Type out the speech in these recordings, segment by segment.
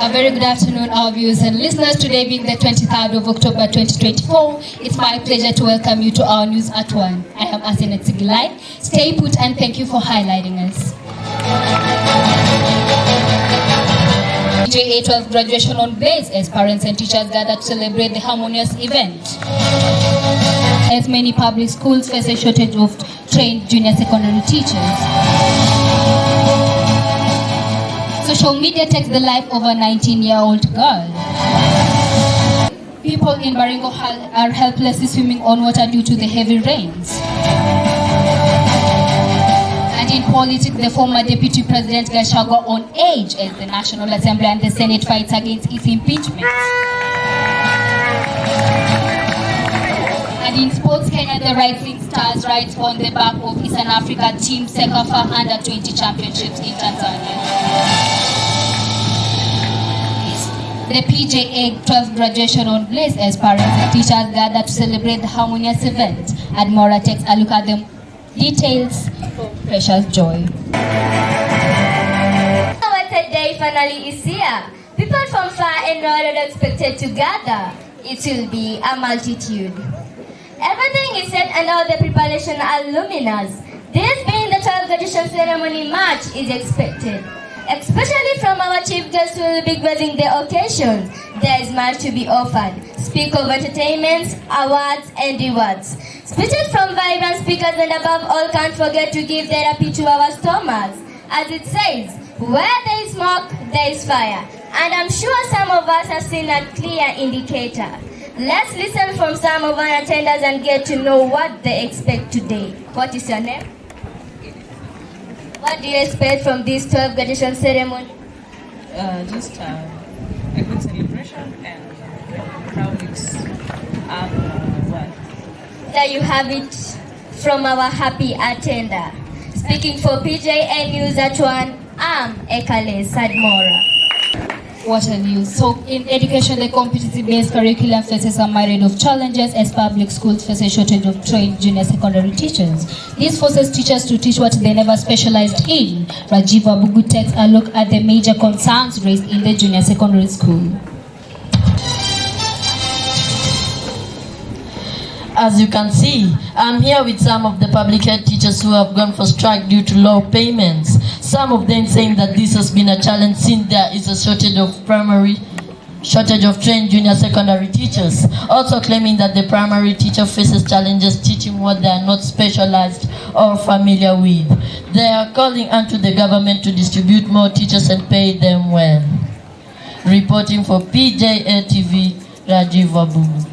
A very good afternoon, our viewers and listeners. Today being the 23rd of October 2024, it's my pleasure to welcome you to our news at 1. I am Asenet Sigilai. Stay put and thank you for highlighting us. JA 12 graduation on Blaze as parents and teachers gather to celebrate the harmonious event. As many public schools face a shortage of trained junior secondary teachers. Social media takes the life of a 19-year-old girl. People in Baringo are helplessly swimming on water due to the heavy rains. And in politics, the former Deputy President Gachagua on edge as the National Assembly and the Senate fights against his impeachment. And in sports, Kenya, the Rising Stars rides on the back of Eastern Africa team Sekafa Under-20 Championships in Tanzania. The PJA 12 graduation on Blaze as parents and teachers gather to celebrate the harmonious event. Admora takes a look at the details for Precious Joy. What a day finally is here. People from far and wide are expected to gather. It will be a multitude. Everything is set and all the preparation are luminous. This being the 12th graduation ceremony, much is expected. Especially from our chief guest who will be gracing the occasion. There is much to be offered. Speak of entertainments, awards and rewards. Speeches from vibrant speakers and above all can't forget to give therapy to our stomachs. As it says, where there is smoke, there is fire. And I'm sure some of us have seen a clear indicator. Let's listen from some of our attenders and get to know what they expect today. What is your name? What do you expect from this 12th graduation ceremony? Just a good celebration and proudness. There you have it from our happy attender. Speaking for PJA News at 1, I'm Ekale Sadmora. What a news. So in education, the competency-based curriculum faces a myriad of challenges as public schools face a shortage of trained junior secondary teachers. This forces teachers to teach what they never specialized in. Rajiv Abugu takes a look at the major concerns raised in the junior secondary school. As you can see, I'm here with some of the public health teachers who have gone for strike due to low payments. Some of them saying that this has been a challenge since there is a shortage of trained junior secondary teachers. Also claiming that the primary teacher faces challenges teaching what they are not specialized or familiar with. They are calling onto the government to distribute more teachers and pay them well. Reporting for PJA TV, Rajiv Abugu.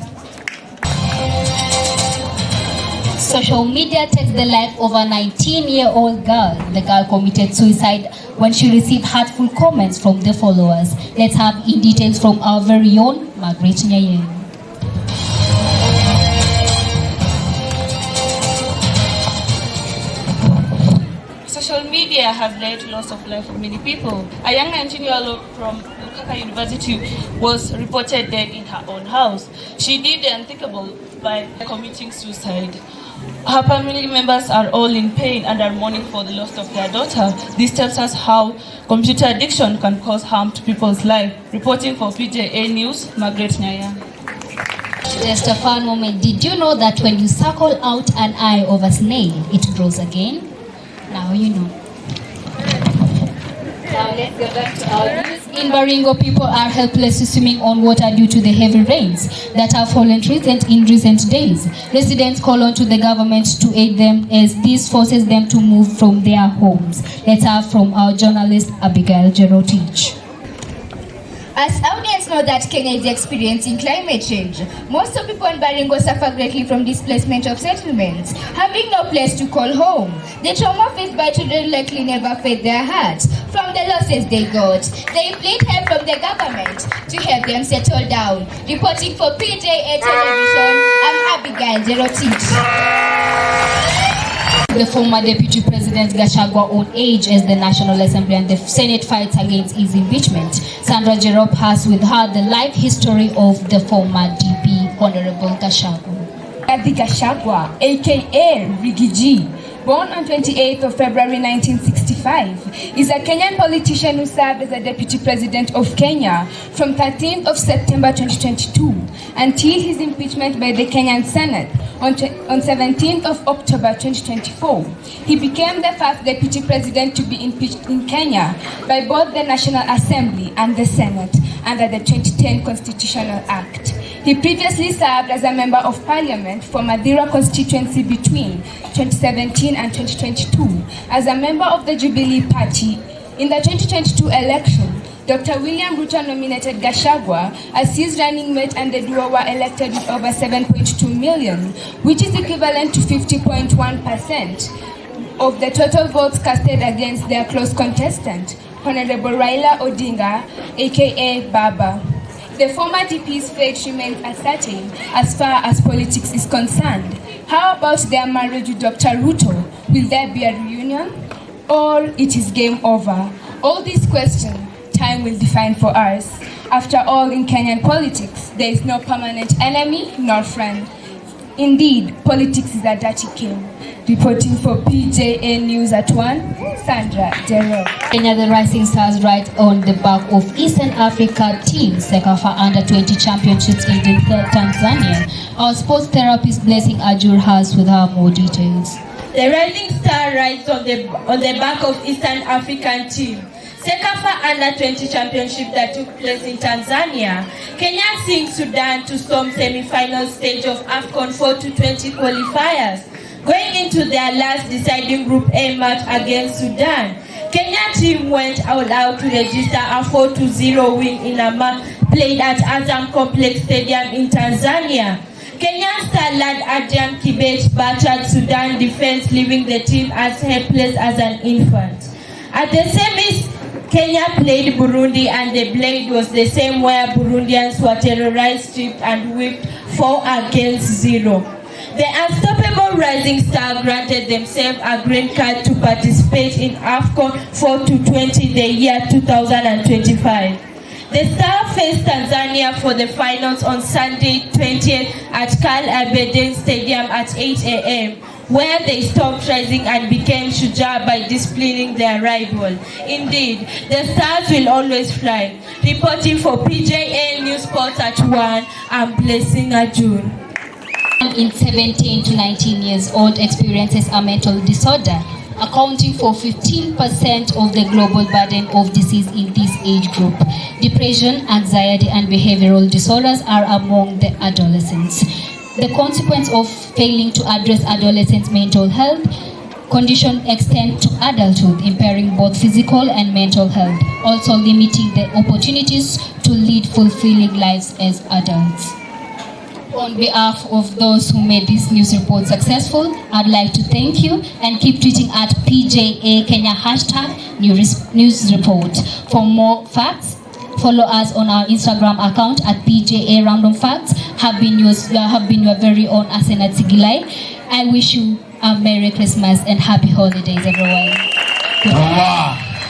Social media takes the life of a 19-year-old girl. The girl committed suicide when she received hurtful comments from the followers. Let's have in details from our very own Margaret Nyayen. Social media has led to loss of life of many people. A young 19-year-old from Lukaka University was reported dead in her own house. She did the unthinkable by committing suicide. Her family members are all in pain and are mourning for the loss of their daughter. This tells us how computer addiction can cause harm to people's lives. Reporting for PJA News, Margaret Nyaya. Just a fun moment. Did you know that when you circle out an eye of a snail, it grows again? Now you know. Now let's go back to our news. In Baringo, people are helplessly swimming on water due to the heavy rains that have fallen in recent days. Residents call on to the government to aid them as this forces them to move from their homes. Let's have from our journalist Abigail Jerotich. As audience know that Kenya is experiencing climate change, most of people in Baringo suffer greatly from displacement of settlements, having no place to call home. The trauma faced by children likely never fed their hearts from the losses they got. They plead help from the government to help them settle down. Reporting for PJA Television, I'm Abigail Jerotich. The former Deputy President Gachagua on edge as the National Assembly and the Senate fights against his impeachment. Sandra Jerop has with her the life history of the former DP, Honorable Gachagua. Gachagua, aka Riggy G, born on 28th of February 1965. 25 is a Kenyan politician who served as the Deputy President of Kenya from 13th of September 2022 until his impeachment by the Kenyan Senate on 17th of October 2024. He became the first Deputy President to be impeached in Kenya by both the National Assembly and the Senate under the 2010 Constitutional Act. He previously served as a Member of Parliament for Madira constituency between 2017 and 2022 as a member of the Jubilee Party. In the 2022 election, Dr. William Ruto nominated Gachagua as his running mate, and the duo were elected with over 7.2 million, which is equivalent to 50.1% of the total votes casted against their close contestant, Honorable Raila Odinga, aka Baba. The former DP's fate remains uncertain as far as politics is concerned. How about their marriage with Dr. Ruto? Will there be a reunion? Or it is game over? All these questions, time will define for us. After all, in Kenyan politics, there is no permanent enemy nor friend. Indeed, politics is a dirty game. Reporting for PJA News at 1, Sandra Jero. Kenya, the Rising Stars ride on the back of Eastern Africa team Sekafa Under-20 Championships in Tanzania. Our sports therapist Blessing Ajur has with her more details. The Rising Star rides on the back of Eastern African team Sekafa Under-20 Championship that took place in Tanzania. Kenya sings Sudan to storm semi-final stage of AFCON 4-20 qualifiers. Going into their last deciding Group A match against Sudan, Kenya team went all out to register a 4-0 win in a match played at Azam Complex Stadium in Tanzania. Kenyan star lad Adrian Kibet battered Sudan defense, leaving the team as helpless as an infant. At the semis, Kenya played Burundi, and the blade was the same, where Burundians were terrorized, stripped and whipped 4-0. The unstoppable Rising Star granted themselves a green card to participate in AFCON 4-20 the year 2025. The Star faced Tanzania for the finals on Sunday 20th at Carl Albert Stadium at 8 a.m., where they stopped rising and became Shujaa by disciplining their rival. Indeed, the Stars will always fly. Reporting for PJA News Sports at 1, I'm Blessing Ajur. In 17 to 19 years old experiences a mental disorder, accounting for 15% of the global burden of disease in this age group. Depression, anxiety, and behavioral disorders are among the adolescents. The consequence of failing to address adolescents' mental health condition extend to adulthood, impairing both physical and mental health, also limiting the opportunities to lead fulfilling lives as adults. On behalf of those who made this news report successful, I'd like to thank you and keep tweeting at PJA Kenya #news report. For more facts, follow us on our Instagram account at PJA Random Facts. Have been your very own Asenat Sigilai. I wish you a Merry Christmas and Happy Holidays, everyone. Goodbye.